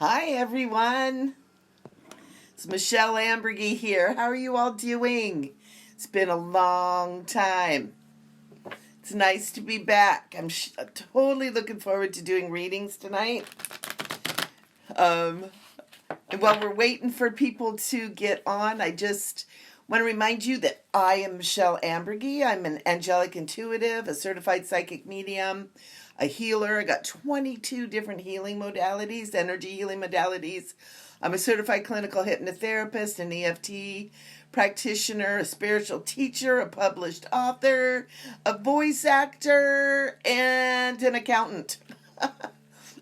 Hi everyone, it's Michele Amburgey here. How are you all doing? It's been a long time. It's nice to be back. I'm totally looking forward to doing readings tonight. And while we're waiting for people to get on, I just want to remind you that I am Michele Amburgey. I'm an Angelic Intuitive, a certified psychic medium, a healer. I got 22 different healing modalities, energy healing modalities. I'm a certified clinical hypnotherapist, an EFT practitioner, a spiritual teacher, a published author, a voice actor, and an accountant.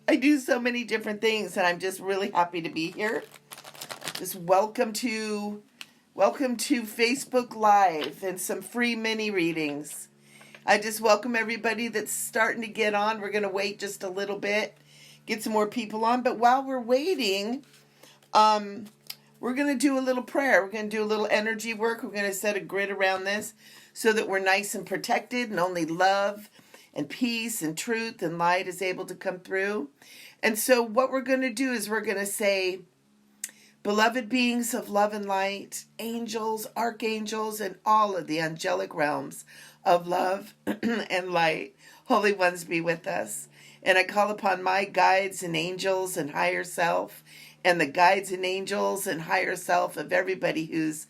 I do so many different things, and I'm just really happy to be here. Just welcome to Facebook Live and some free mini readings. I just welcome everybody that's starting to get on. We're going to wait just a little bit, get some more people on. But while we're waiting, we're going to do a little prayer. We're going to do a little energy work. We're going to set a grid around this so that we're nice and protected and only love and peace and truth and light is able to come through. And so what we're going to do is we're going to say, beloved beings of love and light, angels, archangels, and all of the angelic realms of love and light, holy ones, be with us. And I call upon my guides and angels and higher self, and the guides and angels and higher self of everybody who's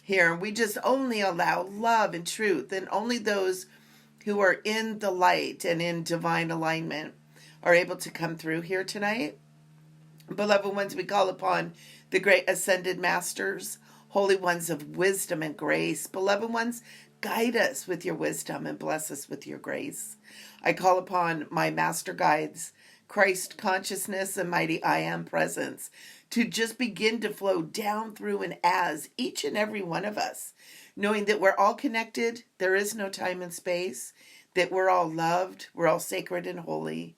here. And we just only allow love and truth, and only those who are in the light and in divine alignment are able to come through here tonight. Beloved ones, we call upon the great ascended masters, holy ones of wisdom and grace. Beloved ones, guide us with your wisdom and bless us with your grace. I call upon my master guides, Christ consciousness and mighty I am presence, to just begin to flow down through and as each and every one of us, knowing that we're all connected, there is no time and space, that we're all loved, we're all sacred and holy.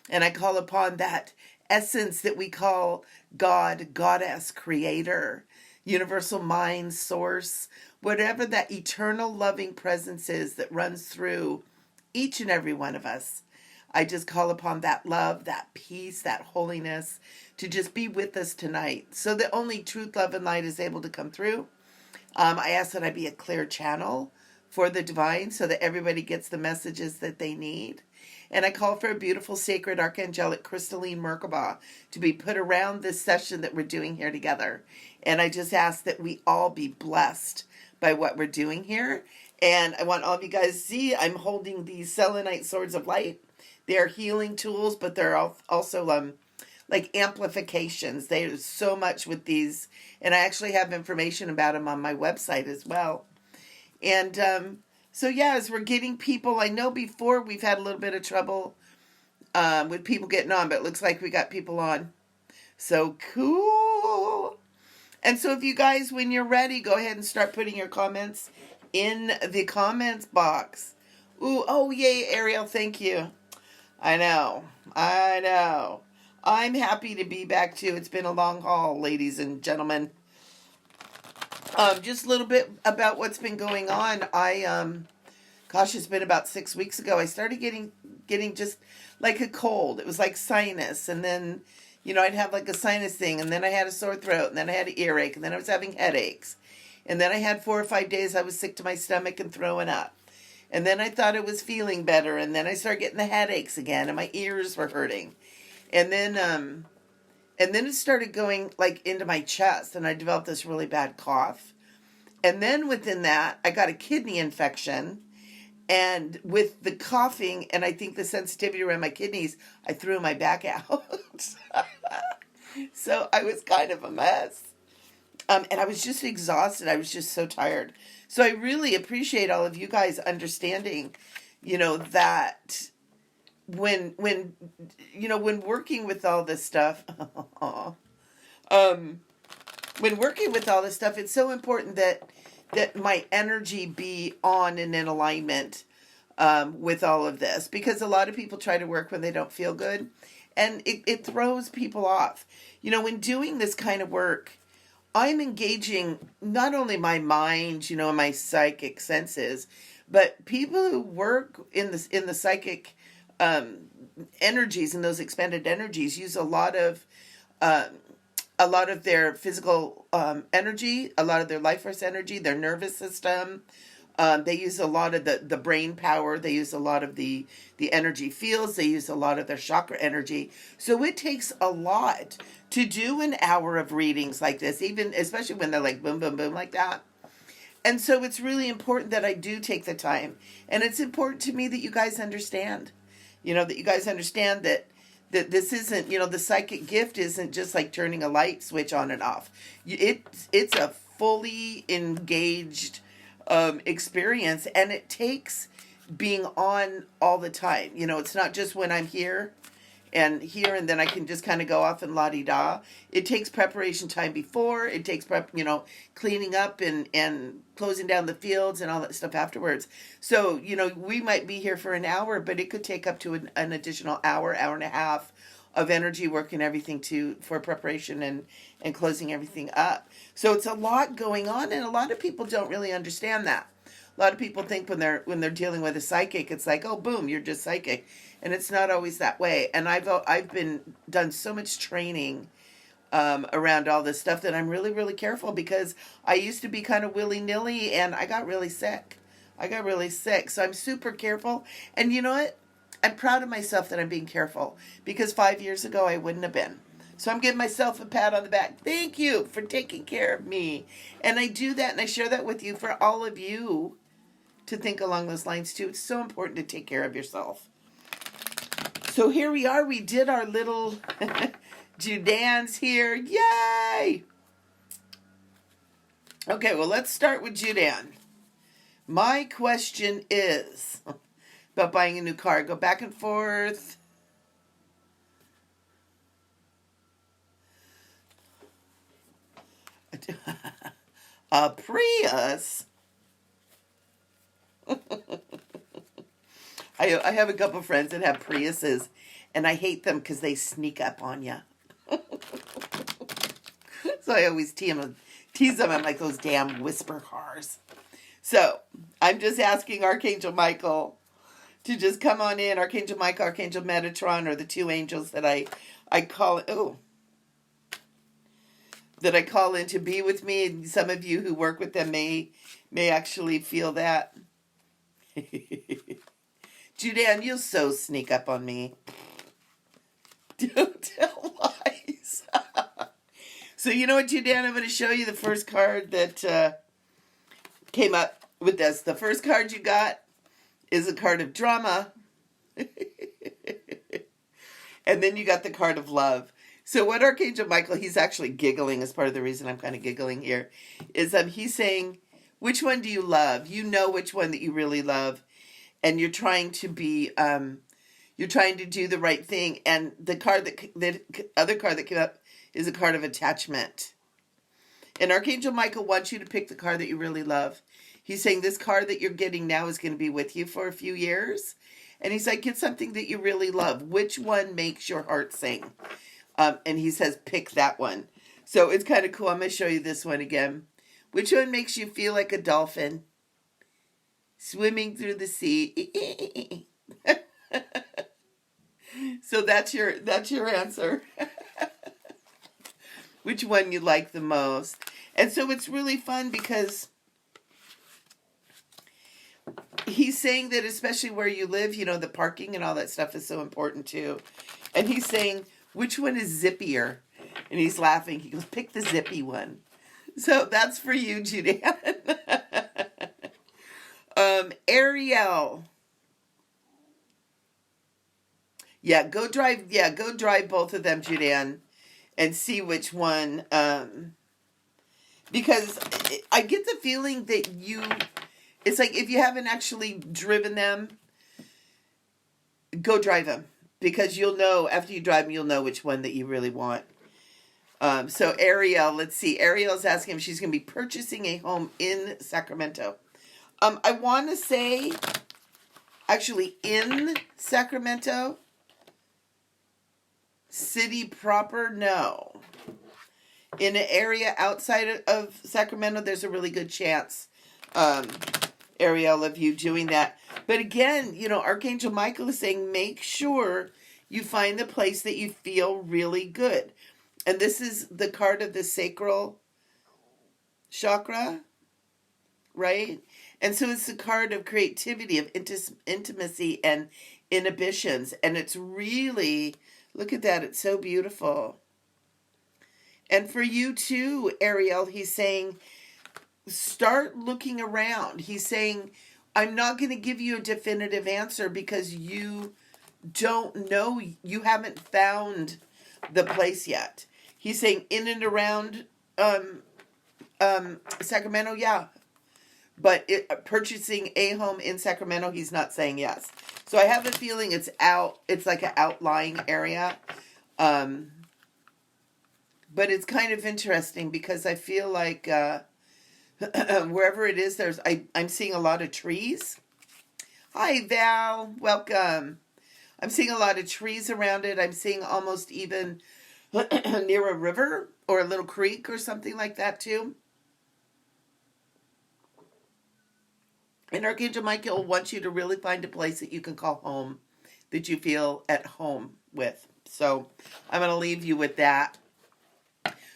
And I call upon that essence that we call God, Goddess, Creator, Universal Mind, Source, whatever that eternal loving presence is that runs through each and every one of us. I just call upon that love, that peace, that holiness to just be with us tonight so that only truth, love, and light is able to come through. I ask that I be a clear channel for the divine so that everybody gets the messages that they need. And I call for a beautiful, sacred, archangelic, crystalline Merkaba to be put around this session that we're doing here together. And I just ask that we all be blessed by what we're doing here. And I want all of you guys to see I'm holding these selenite swords of light. They're healing tools, but they're also like amplifications. There's so much with these. And I actually have information about them on my website as well. And so yeah, as we're getting people, I know before we've had a little bit of trouble with people getting on, but it looks like we got people on. So cool. And so if you guys, when you're ready, go ahead and start putting your comments in the comments box. Ooh, oh yay, Ariel, thank you. I know. I'm happy to be back too. It's been a long haul, ladies and gentlemen. Just a little bit about what's been going on. It's been about 6 weeks ago. I started getting just like a cold. It was like sinus, and then, I'd have like a sinus thing, and then I had a sore throat, and then I had an earache, and then I was having headaches, and then I had 4 or 5 days I was sick to my stomach and throwing up, and then I thought I was feeling better, and then I started getting the headaches again, and my ears were hurting, and then it started going like into my chest, and I developed this really bad cough. And then within that, I got a kidney infection. And with the coughing, and I think the sensitivity around my kidneys, I threw my back out. So I was kind of a mess. And I was just exhausted. I was just so tired. So I really appreciate all of you guys understanding, that when working with all this stuff, it's so important that my energy be on and in alignment with all of this, because a lot of people try to work when they don't feel good, and it throws people off. When doing this kind of work, I'm engaging not only my mind, and my psychic senses, but people who work in the psychic energies and those expanded energies use a lot of uh, a lot of their physical energy, a lot of their life force energy, their nervous system. They use a lot of the brain power. They use a lot of the energy fields. They use a lot of their chakra energy. So it takes a lot to do an hour of readings like this, even especially when they're like boom, boom, boom like that. And so it's really important that I do take the time. And it's important to me that you guys understand, that you guys understand that this isn't, the psychic gift isn't just like turning a light switch on and off. It's a fully engaged experience, and it takes being on all the time. It's not just when I'm here and then I can just kind of go off and la-di-da. It takes preparation time before. It takes cleaning up and closing down the fields and all that stuff afterwards. So, we might be here for an hour, but it could take up to an additional hour and a half of energy work and everything for preparation and closing everything up. So it's a lot going on, and a lot of people don't really understand that. A lot of people think when they're dealing with a psychic, it's like, oh, boom, you're just psychic. And it's not always that way. And I've done so much training around all this stuff that I'm really, really careful, because I used to be kind of willy-nilly and I got really sick. So I'm super careful. And you know what? I'm proud of myself that I'm being careful, because 5 years ago I wouldn't have been. So I'm giving myself a pat on the back. Thank you for taking care of me. And I do that, and I share that with you for all of you to think along those lines too. It's so important to take care of yourself. So here we are. We did our little Judans here. Yay! Okay, well, let's start with Judan. My question is about buying a new car. Go back and forth. A Prius? I have a couple friends that have Priuses, and I hate them because they sneak up on you. So I always tease them. I'm like, those damn whisper cars. So I'm just asking Archangel Michael to just come on in. Archangel Michael, Archangel Metatron are the two angels that I call that I call in to be with me. And some of you who work with them may actually feel that. Judan, you'll so sneak up on me. Don't tell lies. So you know what, Judan? I'm going to show you the first card that came up with this. The first card you got is a card of drama. And then you got the card of love. So what Archangel Michael, he's actually giggling as part of the reason I'm kind of giggling here, is he's saying, which one do you love? You know which one that you really love. And you're trying to be, you're trying to do the right thing. And the card that other card that came up is a card of attachment. And Archangel Michael wants you to pick the card that you really love. He's saying this card that you're getting now is going to be with you for a few years. And he's like, get something that you really love. Which one makes your heart sing? And he says, pick that one. So it's kind of cool. I'm going to show you this one again. Which one makes you feel like a dolphin swimming through the sea? So that's your answer. Which one you like the most? And so it's really fun because he's saying that especially where you live, the parking and all that stuff is so important too. And he's saying, which one is zippier? And he's laughing. He goes, pick the zippy one. So that's for you, Judan. Ariel. Go drive both of them, Judan, and see which one. Because I get the feeling that it's like if you haven't actually driven them, go drive them. Because you'll know, after you drive them, you'll know which one that you really want. So Ariel, let's see. Ariel's asking if she's going to be purchasing a home in Sacramento. I want to say, actually, in Sacramento city proper, no. In an area outside of Sacramento, there's a really good chance, Ariel, of you doing that. But again, Archangel Michael is saying, make sure you find the place that you feel really good. And this is the card of the sacral chakra, right? And so it's the card of creativity, of intimacy and inhibitions. And it's really, look at that, it's so beautiful. And for you too, Ariel, he's saying, start looking around. He's saying, I'm not going to give you a definitive answer because you don't know, you haven't found the place yet. He's saying in and around Sacramento, yeah. But purchasing a home in Sacramento, he's not saying yes. So I have a feeling it's like an outlying area. But it's kind of interesting because I feel like wherever it is, I'm seeing a lot of trees. Hi, Val. Welcome. I'm seeing a lot of trees around it. I'm seeing almost even near a river or a little creek or something like that too. And Archangel Michael wants you to really find a place that you can call home, that you feel at home with. So I'm going to leave you with that.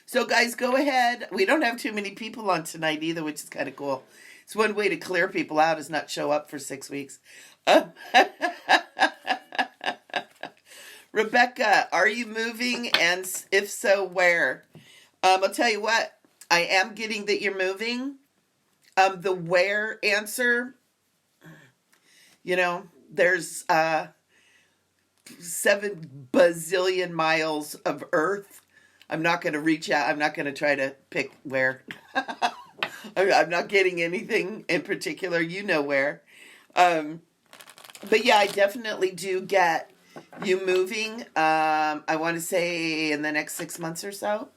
So guys, go ahead. We don't have too many people on tonight either, which is kind of cool. It's one way to clear people out is not show up for 6 weeks. Rebecca, are you moving? And if so, where? I'll tell you what, I am getting that you're moving. The where answer, there's 7 bazillion miles of earth. I'm not going to reach out. I'm not going to try to pick where. I'm not getting anything in particular. You know where. But yeah, I definitely do get you moving. I want to say in the next 6 months or so.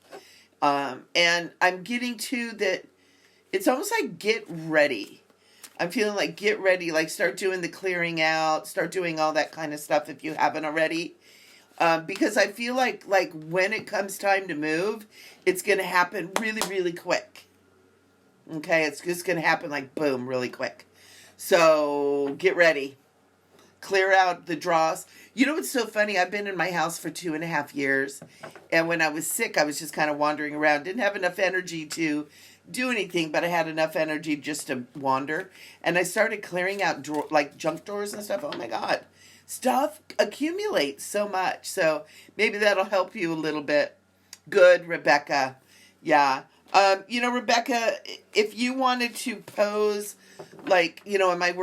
And I'm getting to that. It's almost like get ready. I'm feeling like get ready, like start doing the clearing out, start doing all that kind of stuff if you haven't already. Because I feel like when it comes time to move, it's going to happen really, really quick. Okay, it's just going to happen like boom, really quick. So get ready. Clear out the dross. You know what's so funny? I've been in my house for 2.5 years. And when I was sick, I was just kind of wandering around. Didn't have enough energy to do anything, but I had enough energy just to wander. And I started clearing out junk drawers and stuff. Oh my God. Stuff accumulates so much. So maybe that'll help you a little bit. Good, Rebecca. Yeah. Rebecca, if you wanted to pose, am I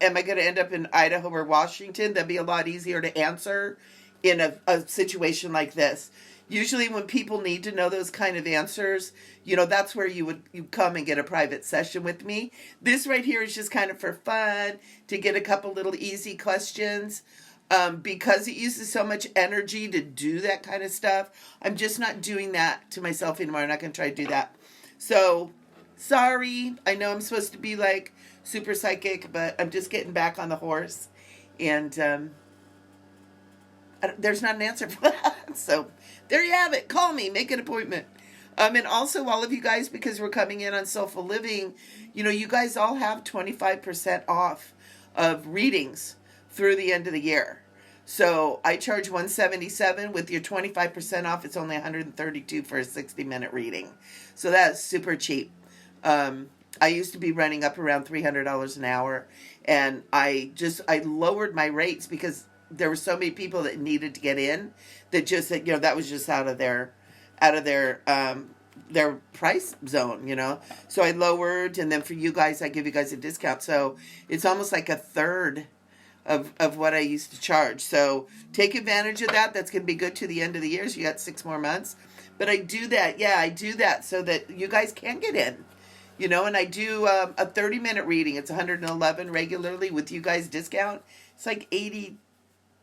am I going to end up in Idaho or Washington? That'd be a lot easier to answer in a situation like this. Usually when people need to know those kind of answers, that's where you come and get a private session with me. This right here is just kind of for fun, to get a couple little easy questions. Because it uses so much energy to do that kind of stuff, I'm just not doing that to myself anymore. I'm not going to try to do that. So, sorry. I know I'm supposed to be super psychic, but I'm just getting back on the horse. And there's not an answer for that. So there you have it. Call me. Make an appointment. And also all of you guys, because we're coming in on Soulful Living, you guys all have 25% off of readings through the end of the year. So I charge $177 with your 25% off. It's only $132 for a 60-minute reading. So that's super cheap. I used to be running up around $300 an hour, and I lowered my rates because there were so many people that needed to get in that that was just out of their price zone, So I lowered, and then for you guys, I give you guys a discount. So it's almost like a third of what I used to charge. So take advantage of that. That's going to be good to the end of the year. So you got 6 more months. But I do that. Yeah, I do that so that you guys can get in. And I do a 30-minute reading. It's $111 regularly with you guys discount. It's like $85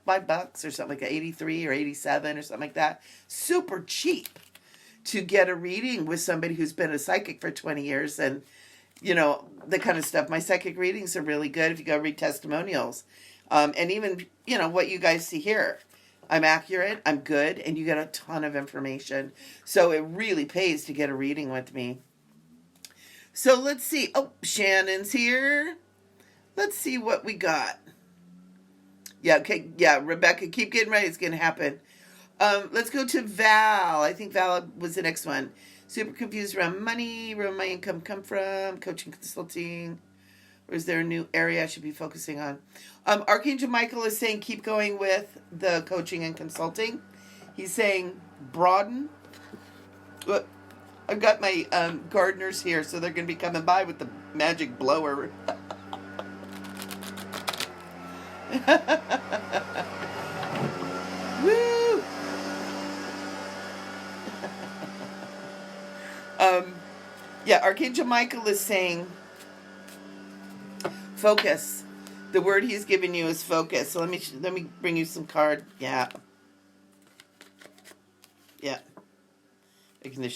or something like that, 83 or 87 or something like that. Super cheap to get a reading with somebody who's been a psychic for 20 years and, the kind of stuff. My psychic readings are really good if you go read testimonials. And even, what you guys see here. I'm accurate, I'm good, and you get a ton of information. So it really pays to get a reading with me. So let's see. Oh, Shannon's here. Let's see what we got. Yeah, okay. Yeah, Rebecca, keep getting ready. It's going to happen. Let's go to Val. I think Val was the next one. Super confused around money. Where my income come from? Coaching, consulting. Or is there a new area I should be focusing on? Archangel Michael is saying keep going with the coaching and consulting. He's saying broaden. Look, I've got my gardeners here, so they're going to be coming by with the magic blower. Woo! Yeah, Archangel Michael is saying focus. The word he's giving you is focus. So let me bring you some card. Yeah.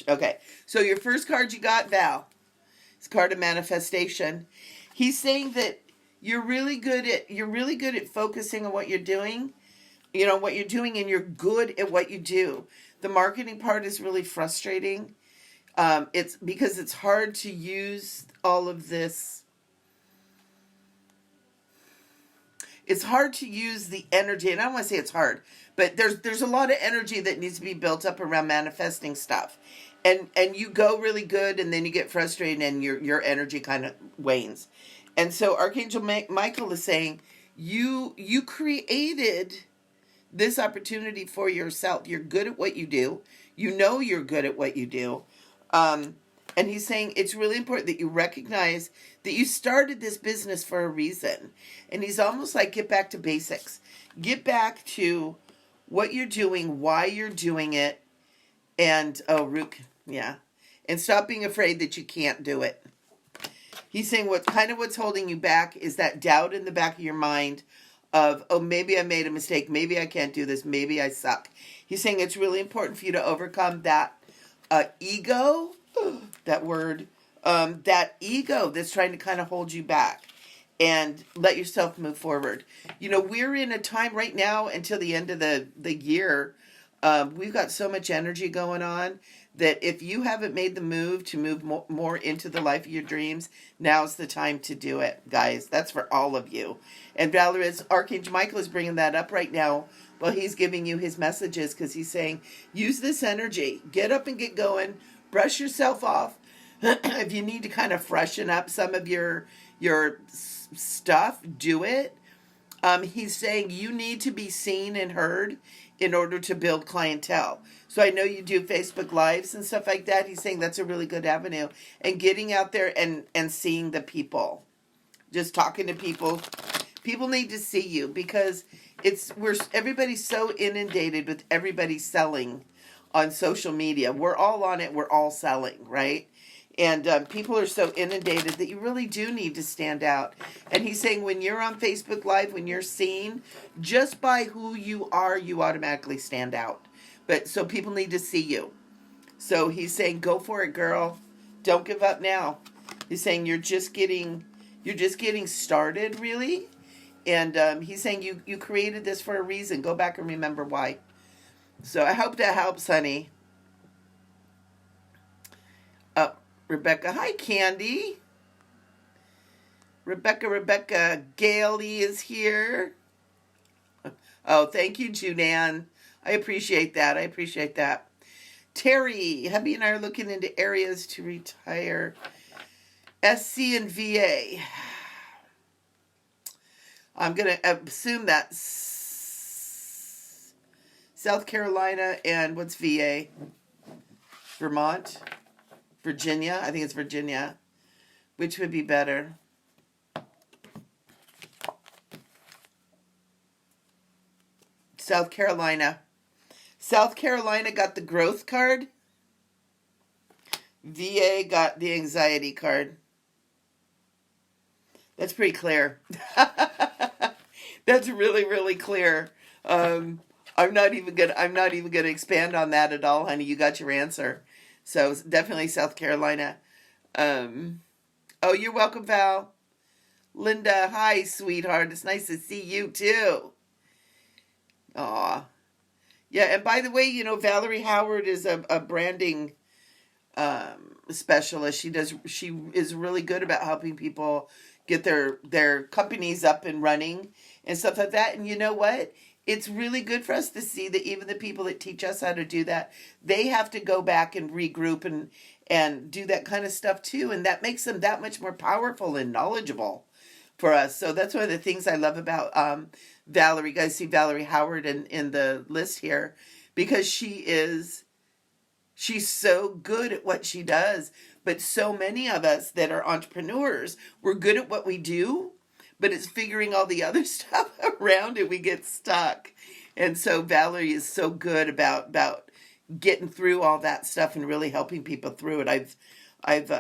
Okay. So your first card you got, Val. It's a card of manifestation. He's saying that you're really good at focusing on what you're doing. You know what you're doing, and you're good at what you do. The marketing part is really frustrating. It's because it's hard to use all of this. It's hard to use the energy, and I don't want to say it's hard, but there's a lot of energy that needs to be built up around manifesting stuff, and you go really good, and then you get frustrated, and your energy kind of wanes. And so Archangel Michael is saying you created this opportunity for yourself. You're good at what you do. You know you're good at what you do. And he's saying it's really important that you recognize that you started this business for a reason. And he's almost like, get back to basics. Get back to what you're doing, why you're doing it, and, and stop being afraid that you can't do it. He's saying what's holding you back is that doubt in the back of your mind of, oh, maybe I made a mistake, maybe I can't do this, maybe I suck. He's saying it's really important for you to overcome that ego, that word, that ego that's trying to kind of hold you back, and let yourself move forward. You know, we're in a time right now until the end of the year. We've got so much energy going on that if you haven't made the move to move more into the life of your dreams, now's the time to do it, guys. That's for all of you. And Valerie's Archangel Michael is bringing that up right now. Well, he's giving you his messages because he's saying, use this energy. Get up and get going. Brush yourself off. If you need to kind of freshen up some of your stuff, do it. He's saying you need to be seen and heard in order to build clientele. So I know you do Facebook Lives and stuff like that. He's saying that's a really good avenue. And getting out there and seeing the people. Just talking to people. People need to see you because everybody's so inundated with everybody selling on social media. We're all on it. We're all selling, right? And people are so inundated that you really do need to stand out. And he's saying when you're on Facebook Live, when you're seen, just by who you are, you automatically stand out. But so people need to see you. So he's saying, go for it, girl. Don't give up now. He's saying you're just getting started, really. And he's saying you created this for a reason. Go back and remember why. So I hope that helps, honey. Rebecca. Hi, Candy. Rebecca. Gailey is here. Oh, thank you, Junan. I appreciate that. Terry. Hubby and I are looking into areas to retire. SC and VA. I'm going to assume that's South Carolina and what's VA? Vermont? Virginia? I think it's Virginia. Which would be better? South Carolina. South Carolina got the growth card. VA got the anxiety card. That's pretty clear. That's really, really clear. I'm not even gonna expand on that at all, honey. You got your answer. So definitely South Carolina. Oh, you're welcome, Val. Linda, hi, sweetheart. It's nice to see you too. Aw. Yeah, and by the way, you know, Valerie Howard is a branding specialist. She is really good about helping people get their companies up and running and stuff like that. And you know what? it's really good for us to see that even the people that teach us how to do that, they have to go back and regroup and do that kind of stuff too, and that makes them that much more powerful and knowledgeable for us. So that's one of the things I love about Valerie. You guys see Valerie Howard in the list here, because she's so good at what she does. But so many of us that are entrepreneurs, we're good at what we do, but it's figuring all the other stuff around it. We get stuck. And so Valerie is so good about getting through all that stuff and really helping people through it. I've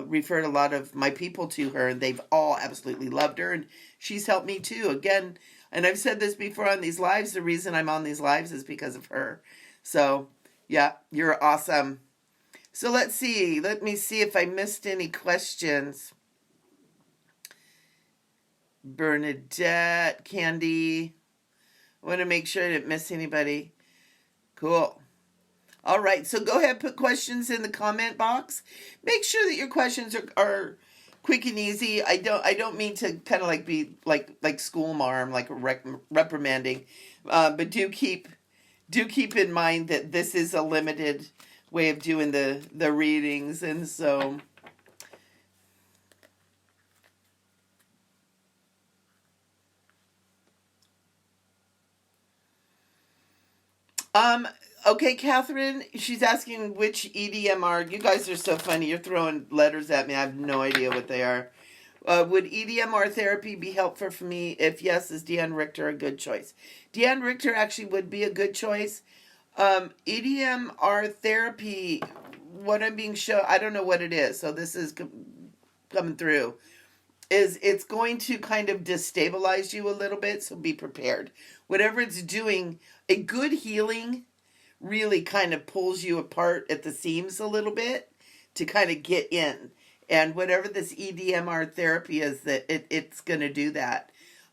referred a lot of my people to her, and they've all absolutely loved her, and she's helped me too. Again, and I've said this before on these lives, the reason I'm on these lives is because of her. So, yeah, you're awesome. So let's see. Let me see if I missed any questions. Bernadette, Candy. I want to make sure I didn't miss anybody. Cool. All right, so go ahead, put questions in the comment box. Make sure that your questions are quick and easy. I don't mean to kind of like be like school marm, like reprimanding, but do keep in mind that this is a limited way of doing the readings, and so. Okay, Catherine, she's asking which EDMR. You guys are so funny. You're throwing letters at me. I have no idea what they are. Would EDMR therapy be helpful for me? If yes, is Deanne Richter a good choice? Deanne Richter actually would be a good choice. EDMR therapy, what I'm being shown, I don't know what it is, so this is coming through, is it's going to kind of destabilize you a little bit, so be prepared. Whatever it's doing, a good healing really kind of pulls you apart at the seams a little bit to kind of get in. And whatever this EDMR therapy is, that it's going to do that.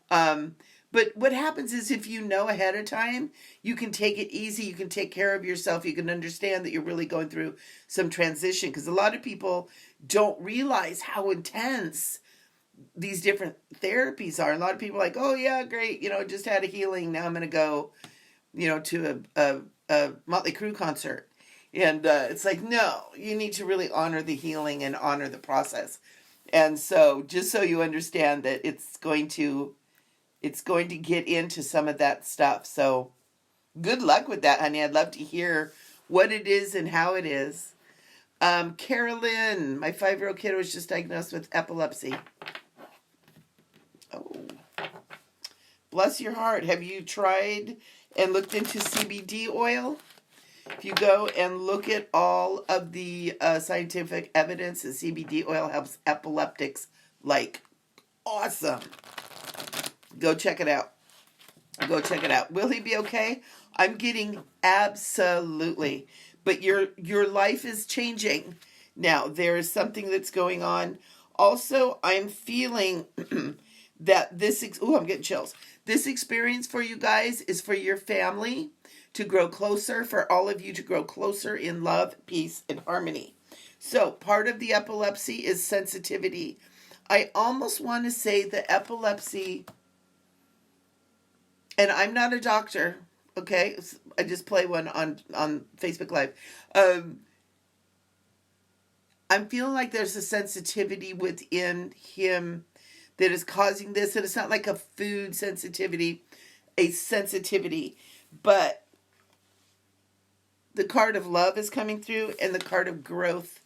But what happens is, if you know ahead of time, you can take it easy. You can take care of yourself. You can understand that you're really going through some transition, because a lot of people don't realize how intense these different therapies are. A lot of people are like, oh yeah, great, just had a healing, now I'm going to go, to a Motley Crue concert. And it's like, no, you need to really honor the healing and honor the process. And so, just so you understand that it's going to get into some of that stuff. So good luck with that, honey. I'd love to hear what it is and how it is. Carolyn, my 5-year-old kid was just diagnosed with epilepsy. Oh, bless your heart. Have you tried and looked into CBD oil? If you go and look at all of the scientific evidence, the CBD oil helps epileptics like awesome. Go check it out. Will he be okay? I'm getting absolutely. But your life is changing now. There is something that's going on. Also, I'm feeling that I'm getting chills. This experience for you guys is for your family to grow closer, for all of you to grow closer in love, peace, and harmony. So part of the epilepsy is sensitivity. I almost want to say the epilepsy, and I'm not a doctor, okay? I just play one on Facebook Live. I'm feeling like there's a sensitivity within him that is causing this, and it's not like a food sensitivity, a sensitivity, but the card of love is coming through, and the card of growth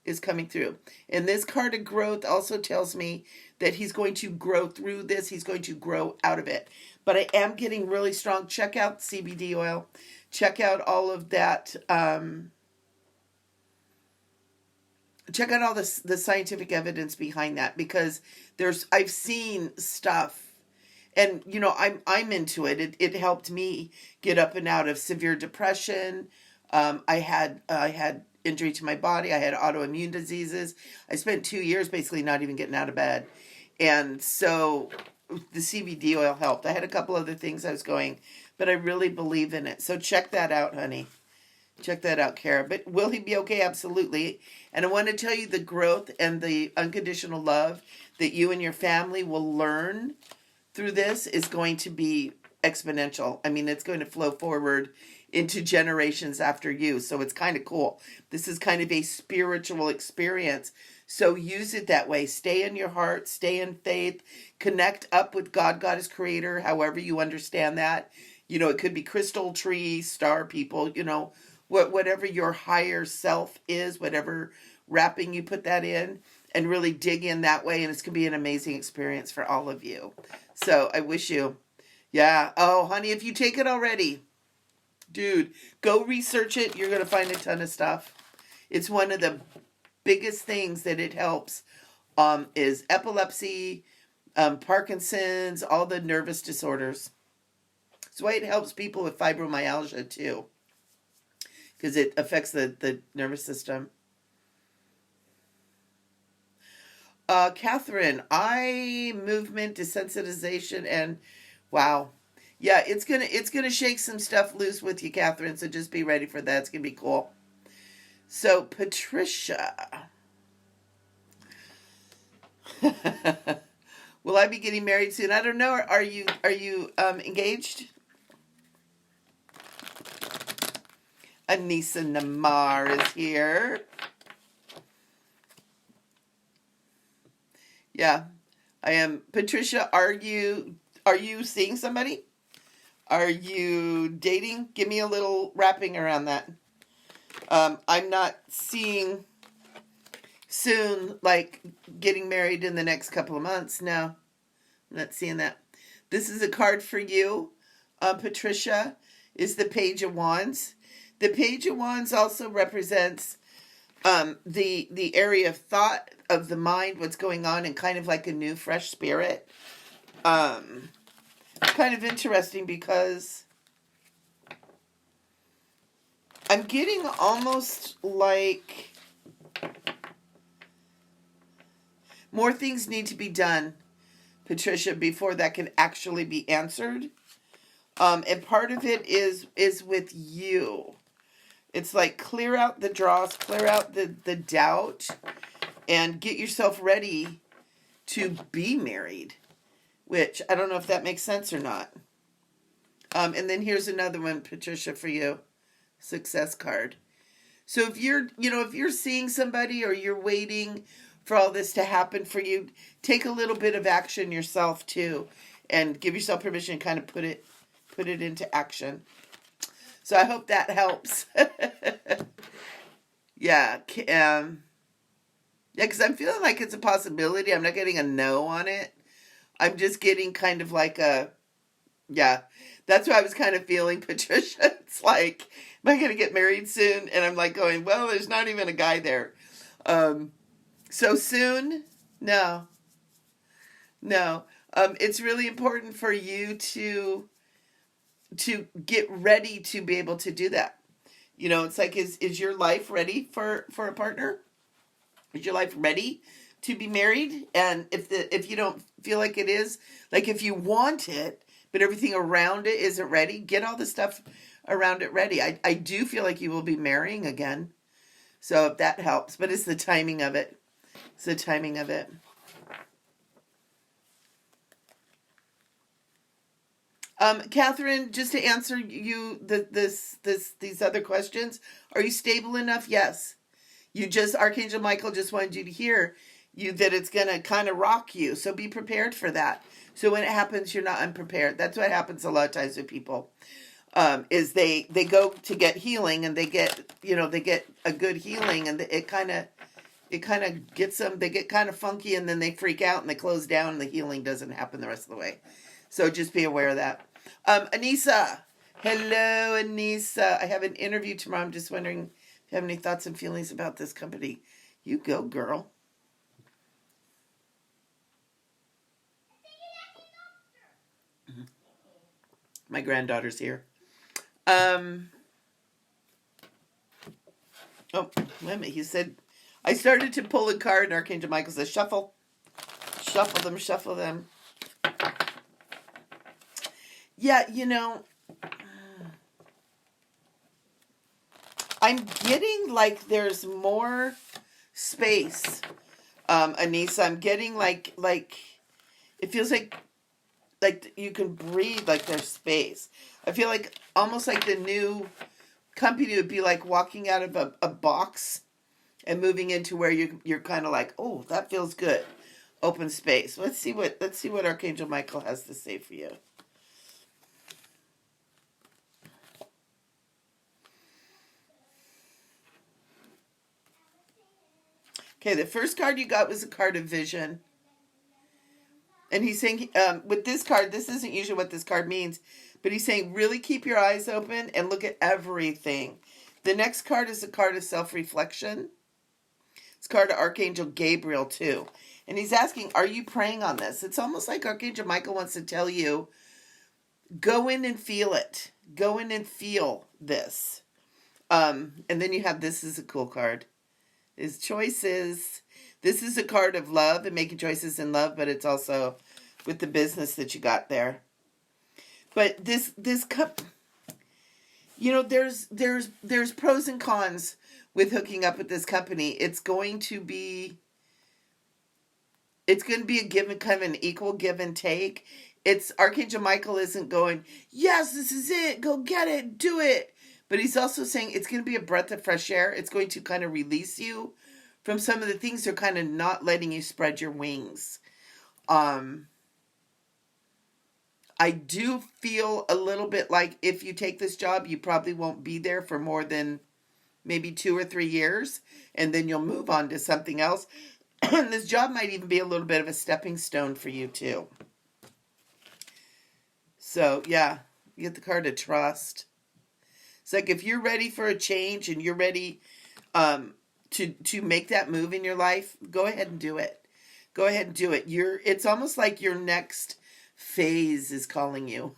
is coming through. And this card of growth also tells me that he's going to grow through this. He's going to grow out of it. But I am getting really strong. Check out CBD oil. Check out all of that. Check out all the scientific evidence behind that, because I've seen stuff, and I'm into it. It helped me get up and out of severe depression. I had injury to my body. I had autoimmune diseases. I spent 2 years basically not even getting out of bed, and so the CBD oil helped. I had a couple other things I was going, but I really believe in it. So check that out, honey. Check that out, Kara. But will he be okay? Absolutely. And I want to tell you, the growth and the unconditional love that you and your family will learn through this is going to be exponential. I mean, it's going to flow forward into generations after you. So it's kind of cool. This is kind of a spiritual experience. So use it that way. Stay in your heart, stay in faith, connect up with God, Goddess, Creator, however you understand that. You know, it could be crystal, tree, star people, you know, whatever your higher self is, whatever wrapping you put that in, and really dig in that way. And it's going to be an amazing experience for all of you. So I wish you, yeah. Oh, honey, if you take it already, dude, go research it. You're going to find a ton of stuff. It's one of the biggest things that it helps is epilepsy, Parkinson's, all the nervous disorders. That's why it helps people with fibromyalgia too, because it affects the nervous system. Catherine, eye movement desensitization, and wow. Yeah, it's gonna shake some stuff loose with you, Catherine, so just be ready for that. It's gonna be cool. So Patricia, will I be getting married soon? I don't know. Are you engaged? Anissa Namar is here. Yeah, I am. Patricia, are you seeing somebody? Are you dating? Give me a little wrapping around that. I'm not seeing soon, like getting married in the next couple of months. No, I'm not seeing that. This is a card for you, Patricia, is the Page of Wands. The Page of Wands also represents the area of thought of the mind, what's going on, and kind of like a new, fresh spirit. Kind of interesting because I'm getting almost like more things need to be done, Patricia, before that can actually be answered. And part of it is with you. It's like clear out the dross, clear out the doubt, and get yourself ready to be married. Which, I don't know if that makes sense or not. And then here's another one, Patricia, for you. Success card. So if you're seeing somebody or you're waiting for all this to happen for you, take a little bit of action yourself too, and give yourself permission to kind of put it into action. So I hope that helps. Yeah. Yeah, because I'm feeling like it's a possibility. I'm not getting a no on it. I'm just getting kind of like yeah, that's what I was kind of feeling, Patricia. It's like, am I going to get married soon? And I'm like going, well, there's not even a guy there. So soon? No. It's really important for you to get ready to be able to do that. You know, it's like, is your life ready for a partner? Is your life ready to be married? And if you don't feel like it is, like if you want it, but everything around it isn't ready, get all the stuff around it ready. I do feel like you will be marrying again. So if that helps, but it's the timing of it. It's the timing of it. Catherine, just to answer you these other questions, are you stable enough? Yes. Archangel Michael just wanted you to hear that it's going to kind of rock you. So be prepared for that. So when it happens, you're not unprepared. That's what happens a lot of times with people. Is they go to get healing and they get a good healing and it kind of gets them, they get kind of funky and then they freak out and they close down and the healing doesn't happen the rest of the way. So just be aware of that. Anissa. Hello, Anissa. I have an interview tomorrow. I'm just wondering if you have any thoughts and feelings about this company. You go, girl. My granddaughter's here. Oh, wait a minute. He said, I started to pull a card and Archangel Michael says, shuffle. Shuffle them. Yeah, I'm getting like there's more space, Anissa. I'm getting like it feels like like you can breathe, like there's space. I feel like almost like the new company would be like walking out of a box and moving into where you're kind of like, oh, that feels good. Open space. Let's see what Archangel Michael has to say for you. Okay, the first card you got was a card of vision. And he's saying, with this card, this isn't usually what this card means, but he's saying really keep your eyes open and look at everything. The next card is a card of self-reflection. It's a card of Archangel Gabriel, too. And he's asking, are you praying on this? It's almost like Archangel Michael wants to tell you, go in and feel it. Go in and feel this. And then you have, this is a cool card. Is choices. This is a card of love and making choices in love, but it's also with the business that you got there. But this cup, you know, there's pros and cons with hooking up with this company. It's going to be a give and kind of an equal give and take. It's Archangel Michael isn't going, yes, this is it, go get it, do it. But he's also saying it's going to be a breath of fresh air. It's going to kind of release you from some of the things that are kind of not letting you spread your wings. I do feel a little bit like if you take this job, you probably won't be there for more than maybe 2 or 3 years, and then you'll move on to something else. This job might even be a little bit of a stepping stone for you too. So yeah, you get the card of trust. It's like if you're ready for a change and you're ready to make that move in your life, go ahead and do it. Go ahead and do it. It's almost like your next phase is calling you.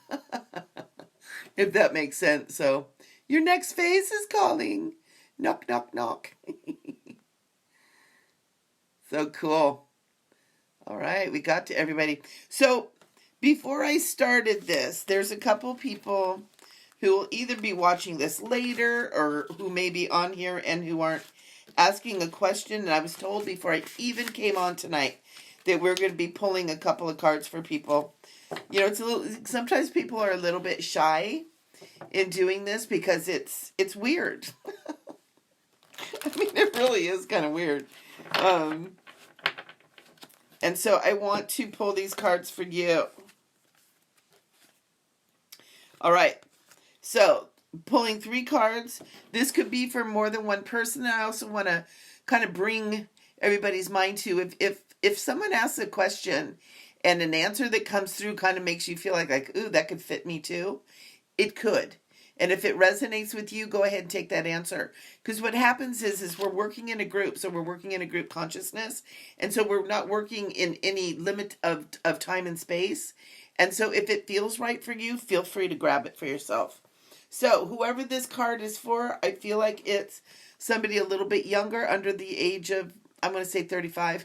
If that makes sense. So your next phase is calling. Knock, knock, knock. So cool. All right, we got to everybody. So before I started this, there's a couple people who will either be watching this later or who may be on here and who aren't asking a question. And I was told before I even came on tonight that we're going to be pulling a couple of cards for people. You know, it's a little, sometimes people are a little bit shy in doing this because it's weird. I mean, it really is kind of weird. And so I want to pull these cards for you. All right. So, pulling 3 cards. This could be for more than one person. I also want to kind of bring everybody's mind to if someone asks a question and an answer that comes through kind of makes you feel like ooh, that could fit me too. It could. And if it resonates with you, go ahead and take that answer. Because what happens is we're working in a group. So we're working in a group consciousness. And so we're not working in any limit of time and space. And so if it feels right for you, feel free to grab it for yourself. So whoever this card is for, I feel like it's somebody a little bit younger, under the age of, I'm going to say 35.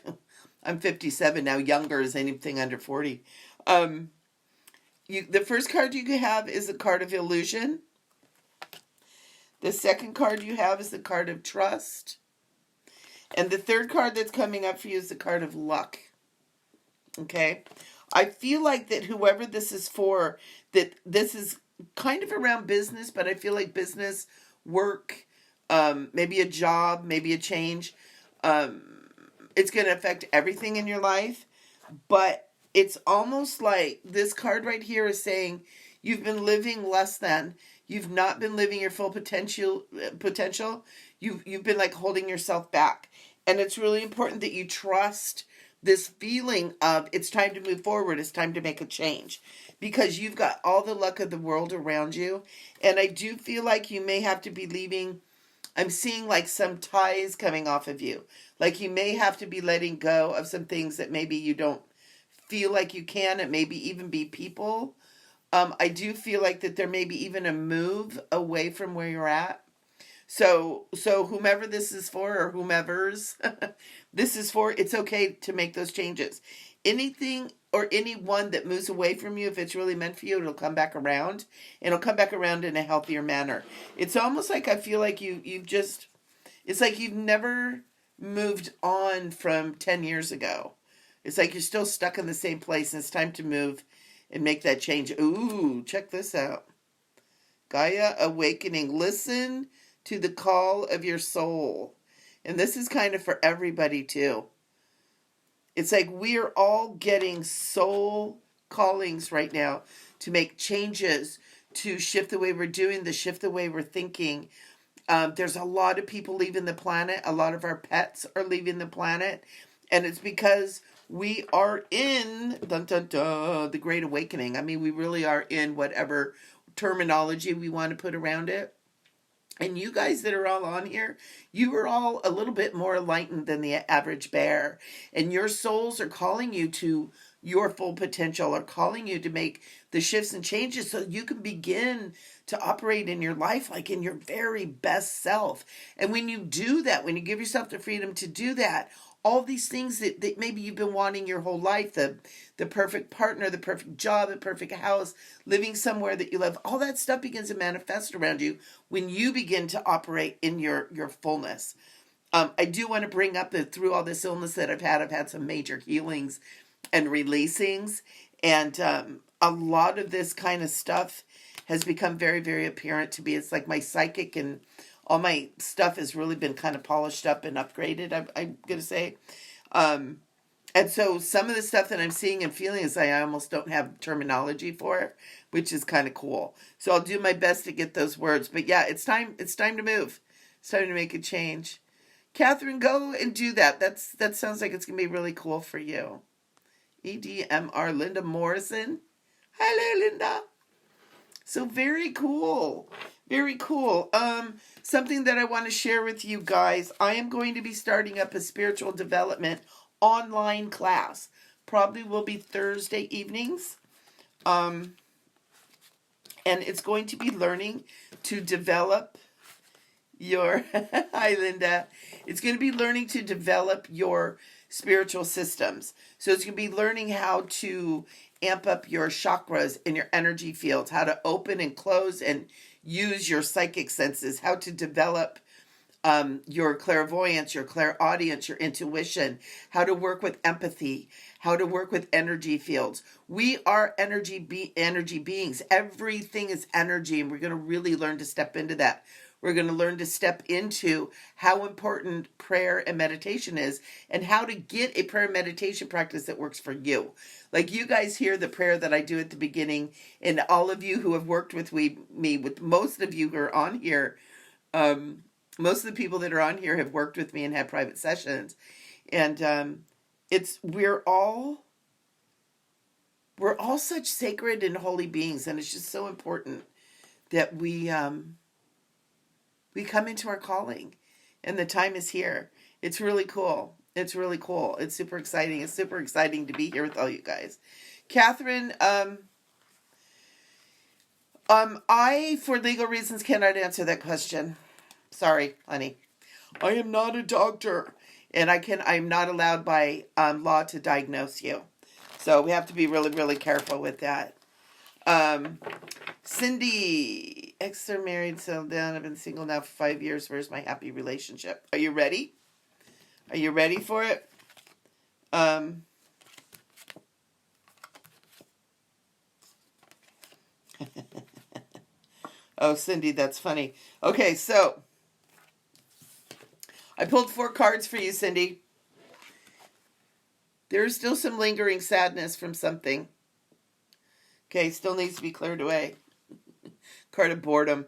I'm 57 now. Younger is anything under 40. The first card you can have is the card of illusion. The second card you have is the card of trust. And the third card that's coming up for you is the card of luck. Okay? I feel like that whoever this is for, that this is kind of around business, but I feel like business, work, maybe a job, maybe a change. It's going to affect everything in your life. But it's almost like this card right here is saying you've been living less than. You've not been living your full potential. You've been like holding yourself back. And it's really important that you trust this feeling of it's time to move forward. It's time to make a change. Because you've got all the luck of the world around you. And I do feel like you may have to be leaving. I'm seeing like some ties coming off of you. Like you may have to be letting go of some things that maybe you don't feel like you can. It maybe even be people. I do feel like that there may be even a move away from where you're at. So whomever this is for, or whomever's this is for, it's okay to make those changes. Anything or anyone that moves away from you, if it's really meant for you, it'll come back around. And it'll come back around in a healthier manner. It's almost like I feel like it's like you've never moved on from 10 years ago. It's like you're still stuck in the same place and it's time to move and make that change. Ooh, check this out. Gaia Awakening. Listen to the call of your soul. And this is kind of for everybody too. It's like we're all getting soul callings right now to make changes, to shift the way we're doing, to shift the way we're thinking. There's a lot of people leaving the planet. A lot of our pets are leaving the planet. And it's because we are in the Great Awakening. I mean, we really are in whatever terminology we want to put around it. And you guys that are all on here, you are all a little bit more enlightened than the average bear. And your souls are calling you to your full potential, are calling you to make the shifts and changes so you can begin to operate in your life like in your very best self. And when you do that, when you give yourself the freedom to do that, all these things that maybe you've been wanting your whole life, the perfect partner, the perfect job, the perfect house, living somewhere that you love, all that stuff begins to manifest around you when you begin to operate in your fullness. I do want to bring up that through all this illness that I've had some major healings and releasings. And a lot of this kind of stuff has become very, very apparent to me. It's like my psychic and all my stuff has really been kind of polished up and upgraded, I'm going to say. And so some of the stuff that I'm seeing and feeling is I almost don't have terminology for it, which is kind of cool. So I'll do my best to get those words. But yeah, it's time to move. It's time to make a change. Catherine, go and do that. That sounds like it's going to be really cool for you. EDMR, Linda Morrison. Hello, Linda. So very cool. Very cool. Something that I want to share with you guys. I am going to be starting up a spiritual development online class. Probably will be Thursday evenings. And it's going to be learning to develop your... Hi, Linda. It's going to be learning to develop your spiritual systems. So it's going to be learning how to amp up your chakras and your energy fields, how to open and close and use your psychic senses, how to develop your clairvoyance, your clairaudience, your intuition, how to work with empathy, how to work with energy fields. We are energy beings. Everything is energy, and we're going to really learn to step into that. We're going to learn to step into how important prayer and meditation is and how to get a prayer and meditation practice that works for you. Like you guys hear the prayer that I do at the beginning, and all of you who have worked with me, with most of you who are on here, most of the people that are on here have worked with me and had private sessions. And we're all such sacred and holy beings, and it's just so important that we come into our calling, and the time is here. It's really cool. It's really cool. It's super exciting. It's super exciting to be here with all you guys. Catherine, I, for legal reasons, cannot answer that question. Sorry, honey. I am not a doctor, and I'm not allowed by law to diagnose you. So we have to be really, really careful with that. Cindy, ex are married, settled down. I've been single now for 5 years. Where's my happy relationship? Are you ready? Are you ready for it? Oh, Cindy, that's funny. Okay, so I pulled 4 cards for you, Cindy. There's still some lingering sadness from something. Okay, still needs to be cleared away. Card of boredom.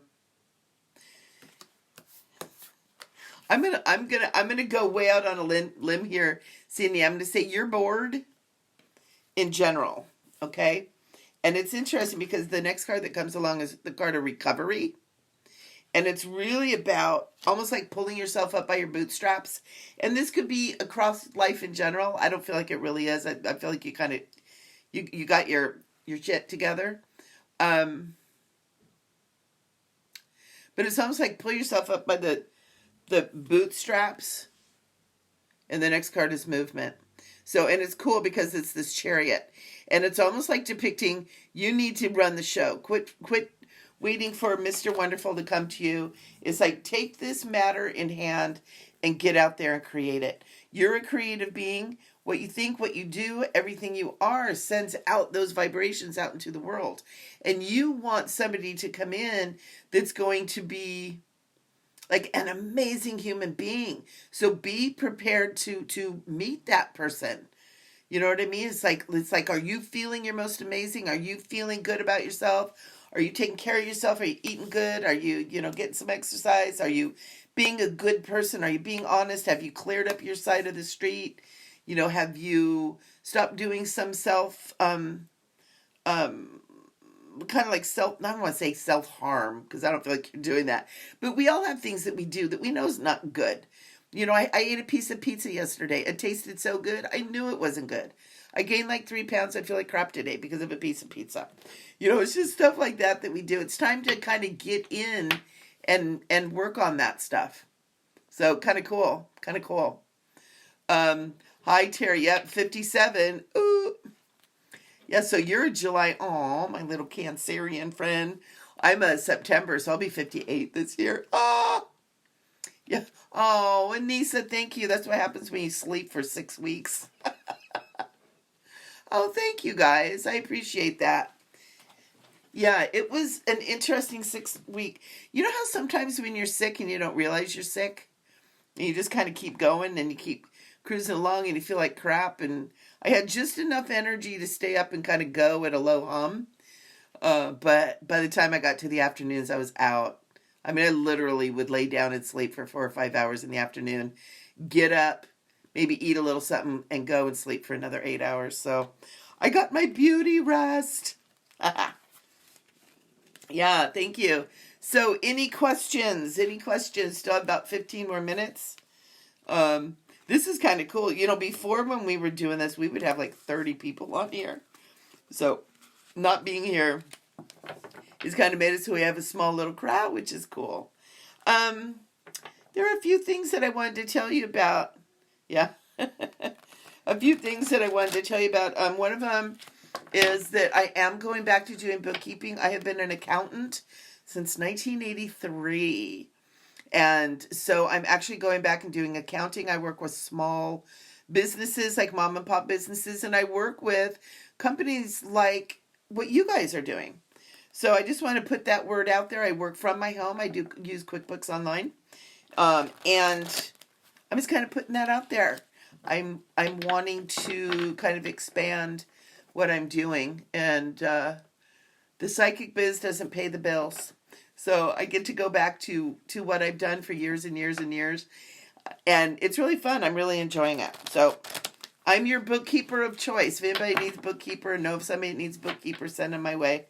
I'm gonna go way out on a limb here, Cindy. I'm gonna say you're bored in general, okay? And it's interesting because the next card that comes along is the card of recovery. And it's really about almost like pulling yourself up by your bootstraps. And this could be across life in general. I don't feel like it really is. I feel like you kind of, you got your shit together. But it's almost like pull yourself up by the bootstraps. And the next card is movement. So, and it's cool because it's this chariot. And it's almost like depicting you need to run the show. Quit waiting for Mr. Wonderful to come to you. It's like take this matter in hand and get out there and create it. You're a creative being. What you think, what you do, everything you are sends out those vibrations out into the world. And you want somebody to come in that's going to be like an amazing human being. So be prepared to meet that person. You know what I mean? It's like, are you feeling your most amazing? Are you feeling good about yourself? Are you taking care of yourself? Are you eating good? Are you, getting some exercise? Are you being a good person? Are you being honest? Have you cleared up your side of the street? Have you stopped doing some kind of like I don't want to say self-harm, because I don't feel like you're doing that. But we all have things that we do that we know is not good. I ate a piece of pizza yesterday. It tasted so good. I knew it wasn't good. I gained like 3 pounds. I feel like crap today because of a piece of pizza. It's just stuff like that we do. It's time to kind of get in and work on that stuff. So kind of cool. Kind of cool. Hi, Terry. Yep, 57. Ooh. Yeah, so you're a July. Oh, my little Cancerian friend. I'm a September, so I'll be 58 this year. Oh, yeah. Oh, Anissa, thank you. That's what happens when you sleep for 6 weeks. Oh, thank you, guys. I appreciate that. Yeah, it was an interesting 6 week. You know how sometimes when you're sick and you don't realize you're sick, and you just kind of keep going and you keep cruising along and you feel like crap, and I had just enough energy to stay up and kind of go at a low hum. But by the time I got to the afternoons, I was out. I mean, I literally would lay down and sleep for 4 or 5 hours in the afternoon, get up, maybe eat a little something, and go and sleep for another 8 hours. So I got my beauty rest. Yeah, thank you. So any questions? Any questions? Still have about 15 more minutes. This is kind of cool. Before when we were doing this, we would have like 30 people on here. So not being here has kind of made it so we have a small little crowd, which is cool. There are a few things that I wanted to tell you about. Yeah. A few things that I wanted to tell you about. One of them is that I am going back to doing bookkeeping. I have been an accountant since 1983. And so I'm actually going back and doing accounting. I work with small businesses, like mom and pop businesses, and I work with companies like what you guys are doing. So I just want to put that word out there. I work from my home. I do use QuickBooks Online. And I'm just kind of putting that out there. I'm wanting to kind of expand what I'm doing. And the psychic biz doesn't pay the bills. So I get to go back to what I've done for years and years and years. And it's really fun. I'm really enjoying it. So I'm your bookkeeper of choice. If anybody needs a bookkeeper and know if somebody needs a bookkeeper, send them my way.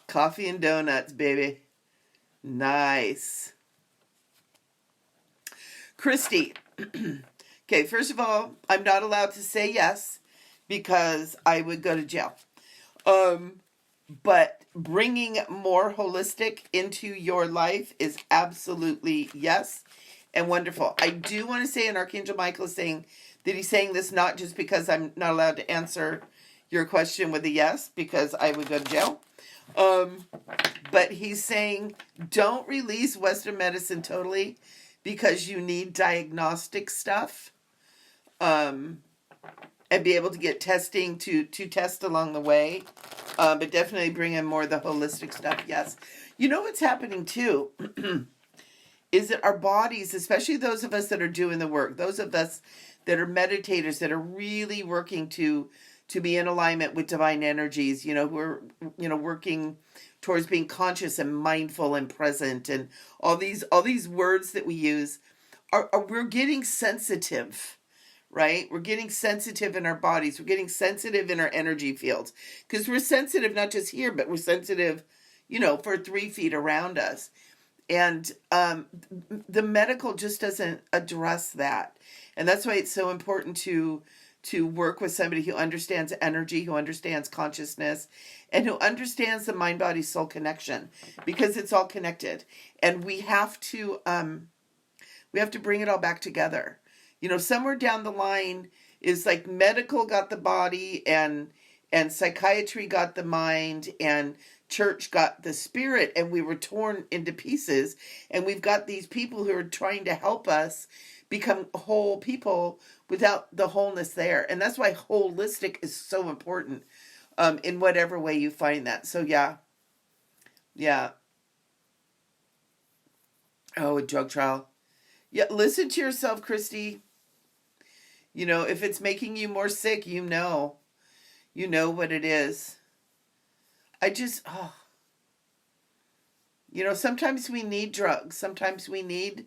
Coffee and donuts, baby. Nice. Christy. Okay, first of all, I'm not allowed to say yes because I would go to jail. But bringing more holistic into your life is absolutely yes and wonderful. I do want to say, and Archangel Michael is saying that he's saying this not just because I'm not allowed to answer your question with a yes, because I would go to jail. But he's saying don't release Western medicine totally because you need diagnostic stuff. And be able to get testing to test along the way. But definitely bring in more of the holistic stuff, yes. You know what's happening too is that our bodies, especially those of us that are doing the work, those of us that are meditators, that are really working to be in alignment with divine energies, who are, working towards being conscious and mindful and present, and all these words that we use, we're getting sensitive. Right? We're getting sensitive in our bodies. We're getting sensitive in our energy fields. Because we're sensitive not just here, but we're sensitive, for 3 feet around us. And the medical just doesn't address that. And that's why it's so important to work with somebody who understands energy, who understands consciousness, and who understands the mind-body-soul connection. Because it's all connected. And we have to bring it all back together. Somewhere down the line is like medical got the body and psychiatry got the mind and church got the spirit, and we were torn into pieces. And we've got these people who are trying to help us become whole people without the wholeness there. And that's why holistic is so important, in whatever way you find that. So yeah, yeah. Oh, a drug trial. Yeah, listen to yourself, Christy. If it's making you more sick, you know what it is. I just, oh, sometimes we need drugs. Sometimes we need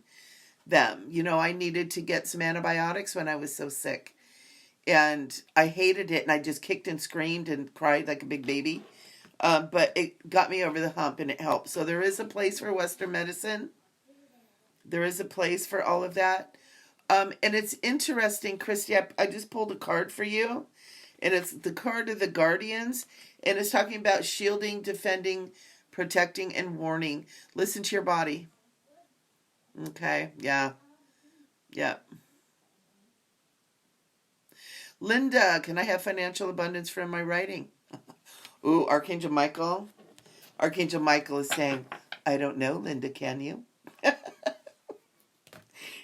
them. I needed to get some antibiotics when I was so sick. And I hated it, and I just kicked and screamed and cried like a big baby. But it got me over the hump, and it helped. So there is a place for Western medicine. There is a place for all of that. And it's interesting, Christy, I just pulled a card for you. And it's the card of the Guardians. And it's talking about shielding, defending, protecting, and warning. Listen to your body. Okay, yeah. Yeah. Linda, can I have financial abundance from my writing? Ooh, Archangel Michael. Archangel Michael is saying, I don't know, Linda, can you?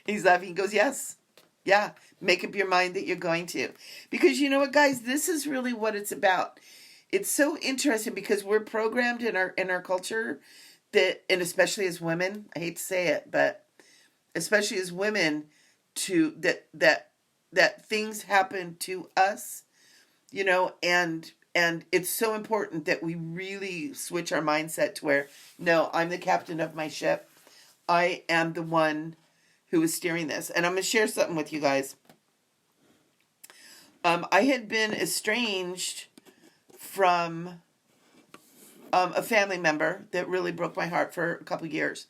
He's laughing. He goes, yes. Yeah. Make up your mind that you're going to. Because you know what, guys? This is really what it's about. It's so interesting because we're programmed in our culture that, and especially as women, I hate to say it, but especially as women, to that things happen to us, and it's so important that we really switch our mindset to where, no, I'm the captain of my ship. I am the one who is steering this. And I'm going to share something with you guys. I had been estranged from a family member that really broke my heart for a couple of years.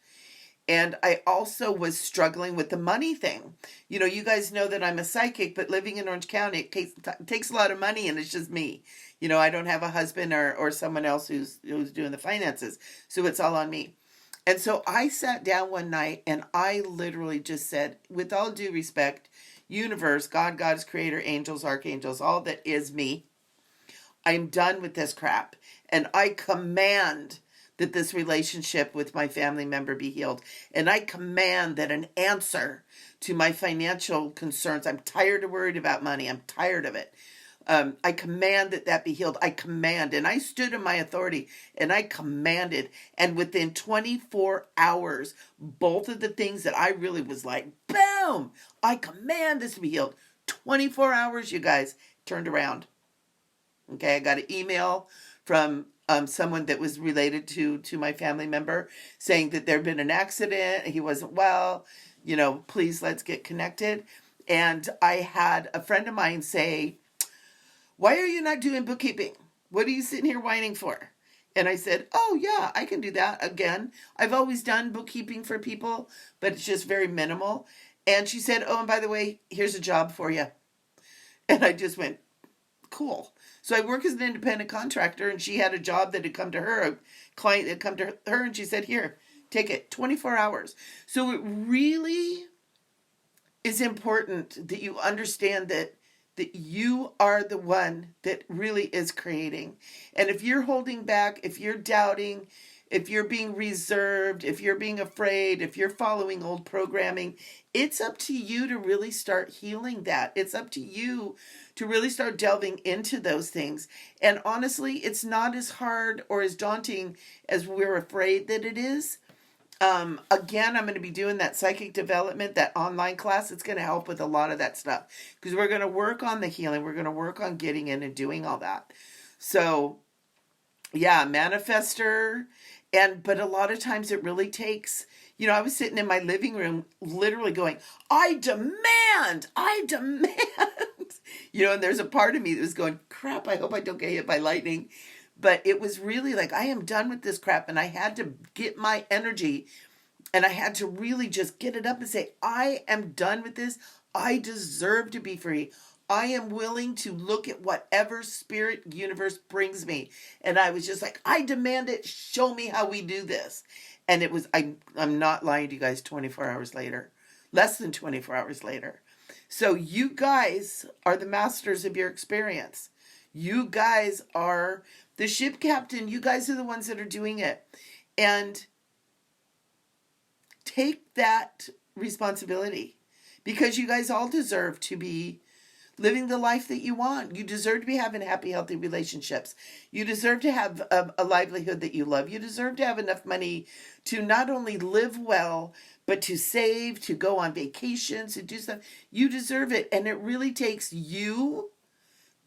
And I also was struggling with the money thing. You guys know that I'm a psychic, but living in Orange County, it takes a lot of money, and it's just me. I don't have a husband or someone else who's doing the finances. So it's all on me. And so I sat down one night and I literally just said, with all due respect, universe, God, God's creator, angels, archangels, all that is me, I'm done with this crap. And I command that this relationship with my family member be healed. And I command that an answer to my financial concerns, I'm tired of worried about money. I'm tired of it. I command that be healed. I command. And I stood in my authority and I commanded. And within 24 hours, both of the things that I really was like, boom, I command this to be healed. 24 hours, you guys, turned around. Okay, I got an email from someone that was related to my family member saying that there had been an accident. He wasn't well. Please let's get connected. And I had a friend of mine say, why are you not doing bookkeeping? What are you sitting here whining for? And I said, oh, yeah, I can do that. Again, I've always done bookkeeping for people, but it's just very minimal. And she said, oh, and by the way, here's a job for you. And I just went, cool. So I work as an independent contractor, and she had a job that had come to her, a client that had come to her, and she said, here, take it, 24 hours. So it really is important that you understand that you are the one that really is creating. And if you're holding back, if you're doubting, if you're being reserved, if you're being afraid, if you're following old programming, it's up to you to really start healing that. It's up to you to really start delving into those things. And honestly, it's not as hard or as daunting as we're afraid that it is. Again, I'm going to be doing that psychic development, that online class. It's going to help with a lot of that stuff because we're going to work on the healing. We're going to work on getting in and doing all that. So yeah, manifester. But a lot of times it really takes, I was sitting in my living room literally going, I demand, and there's a part of me that was going, crap, I hope I don't get hit by lightning. But it was really like, I am done with this crap. And I had to get my energy and I had to really just get it up and say, I am done with this. I deserve to be free. I am willing to look at whatever spirit universe brings me. And I was just like, I demand it. Show me how we do this. And it was, I'm not lying to you guys, 24 hours later, less than 24 hours later. So you guys are the masters of your experience. You guys are the ship captain. You guys are the ones that are doing it. And take that responsibility because you guys all deserve to be living the life that you want. You deserve to be having happy, healthy relationships. You deserve to have a livelihood that you love. You deserve to have enough money to not only live well, but to save, to go on vacations, to do stuff. You deserve it. And it really takes you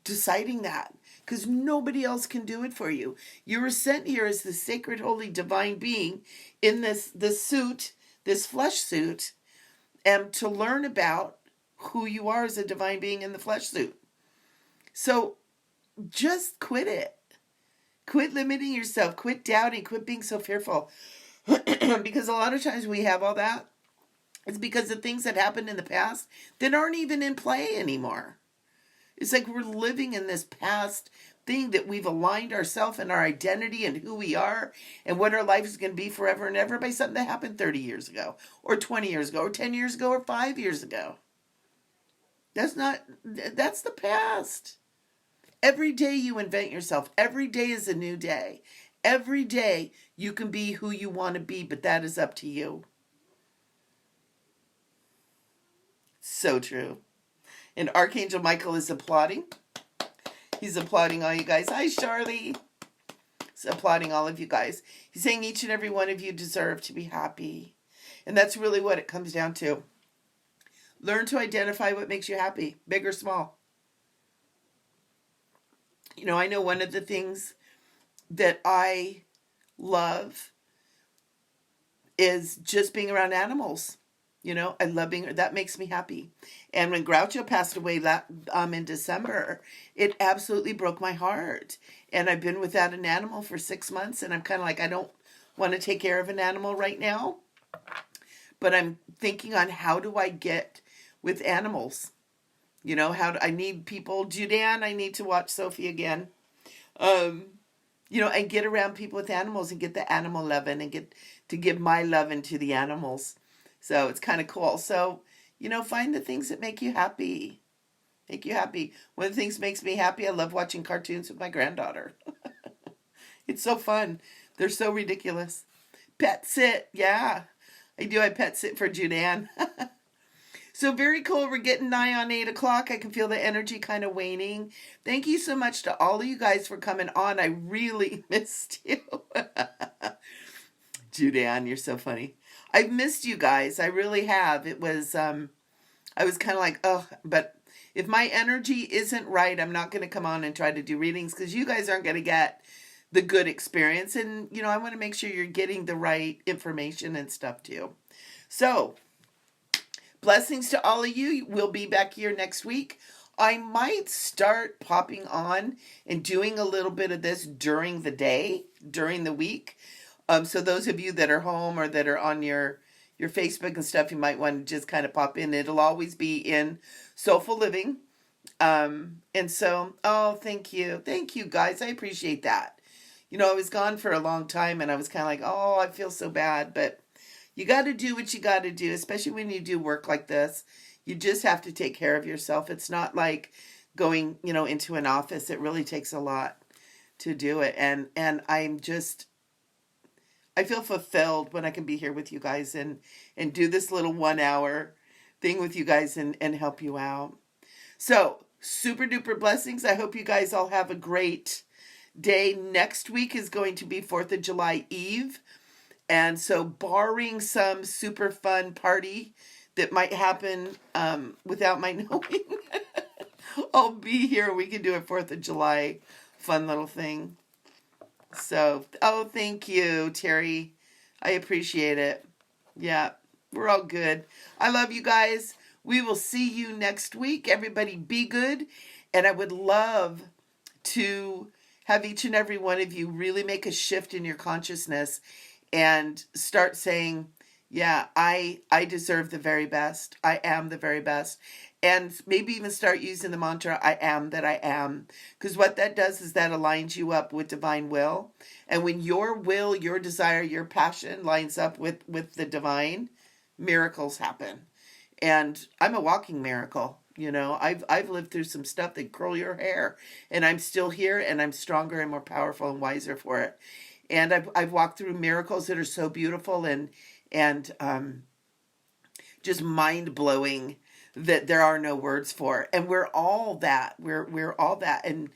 deciding that, because nobody else can do it for you. You were sent here as the sacred, holy, divine being in this suit, this flesh suit, and to learn about who you are as a divine being in the flesh suit. So just quit it. Quit limiting yourself. Quit doubting. Quit being so fearful. Because a lot of times we have all that. It's because of things that happened in the past that aren't even in play anymore. It's like we're living in this past thing that we've aligned ourselves and our identity and who we are and what our life is going to be forever and ever by something that happened 30 years ago or 20 years ago or 10 years ago or 5 years ago. That's the past. Every day you invent yourself. Every day is a new day. Every day you can be who you want to be, but that is up to you. So true. And Archangel Michael is applauding. He's applauding all you guys. Hi, Charlie. He's applauding all of you guys. He's saying each and every one of you deserve to be happy. And that's really what it comes down to. Learn to identify what makes you happy, big or small. You know, I know one of the things that I love is just being around animals. You know, I love being, that makes me happy. And when Groucho passed away in December, it absolutely broke my heart. And I've been without an animal for 6 months, and I'm kind of like, I don't want to take care of an animal right now. But I'm thinking on how do I get with animals? You know, I need people. Judan, I need to watch Sophie again. You know, and get around people with animals and get the animal loving and get to give my loving to the animals. So it's kind of cool. So, you know, find the things that make you happy. Make you happy. One of the things that makes me happy, I love watching cartoons with my granddaughter. It's so fun. They're so ridiculous. Pet sit. Yeah, I do. I pet sit for Judan. So very cool. We're getting nigh on 8 o'clock. I can feel the energy kind of waning. Thank you so much to all of you guys for coming on. I really missed you. Judan, you're so funny. I've missed you guys. I really have. It was, I was kind of like, oh, but if my energy isn't right, I'm not going to come on and try to do readings because you guys aren't going to get the good experience. And, you know, I want to make sure you're getting the right information and stuff too. So, blessings to all of you. We'll be back here next week. I might start popping on and doing a little bit of this during the day, during the week. So those of you that are home or that are on your Facebook and stuff, you might want to just kind of pop in. It'll always be in Soulful Living. And so, oh, thank you. Thank you, guys. I appreciate that. You know, I was gone for a long time and I was kind of like, oh, I feel so bad. But you got to do what you got to do, especially when you do work like this. You just have to take care of yourself. It's not like going, you know, into an office. It really takes a lot to do it. And I feel fulfilled when I can be here with you guys and do this little 1 hour thing with you guys and help you out. So, super duper blessings. I hope you guys all have a great day. Next week is going to be 4th of July Eve. And so, barring some super fun party that might happen without my knowing, I'll be here. We can do a 4th of July fun little thing. So, oh, thank you, Terry. I appreciate it. Yeah, we're all good. I love you guys. We will see you next week. Everybody be good. And I would love to have each and every one of you really make a shift in your consciousness and start saying, yeah, I deserve the very best. I am the very best. And maybe even start using the mantra, I am that I am. Because what that does is that aligns you up with divine will. And when your will, your desire, your passion lines up with the divine, miracles happen. And I'm a walking miracle. You know, I've lived through some stuff that curl your hair. And I'm still here and I'm stronger and more powerful and wiser for it. And I've walked through miracles that are so beautiful and just mind-blowing. that there are no words for. And we're all that. We're all that. And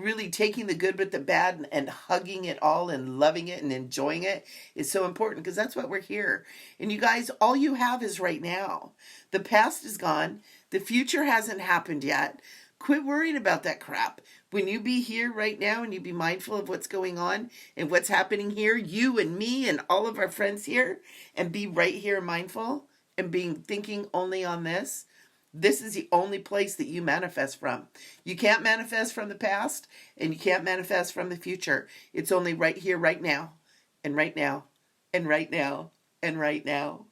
really taking the good with the bad and hugging it all and loving it and enjoying it is so important, because that's what we're here. And you guys, all you have is right now. The past is gone. The future hasn't happened yet. Quit worrying about that crap. When you be here right now and you be mindful of what's going on and what's happening here, you and me and all of our friends here, and be right here mindful and thinking only on this, this is the only place that you manifest from. You can't manifest from the past, and you can't manifest from the future. It's only right here, right now, and right now, and right now, and right now.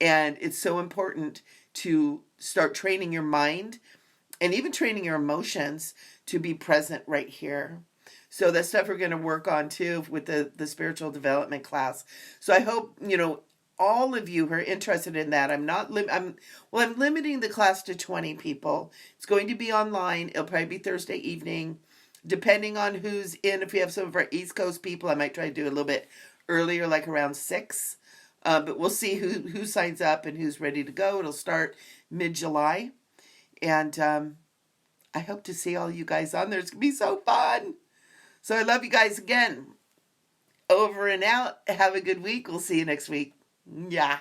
And it's so important to start training your mind and even training your emotions to be present right here. So that's stuff we're going to work on too with the spiritual development class. So I hope, all of you who are interested in that. I'm limiting the class to 20 people. It's going to be online. It'll probably be Thursday evening, depending on who's in. If we have some of our East Coast people, I might try to do a little bit earlier, like around 6. But we'll see who signs up and who's ready to go. It'll start mid-July. And I hope to see all you guys on there. It's going to be so fun. So I love you guys again. Over and out. Have a good week. We'll see you next week. Yeah.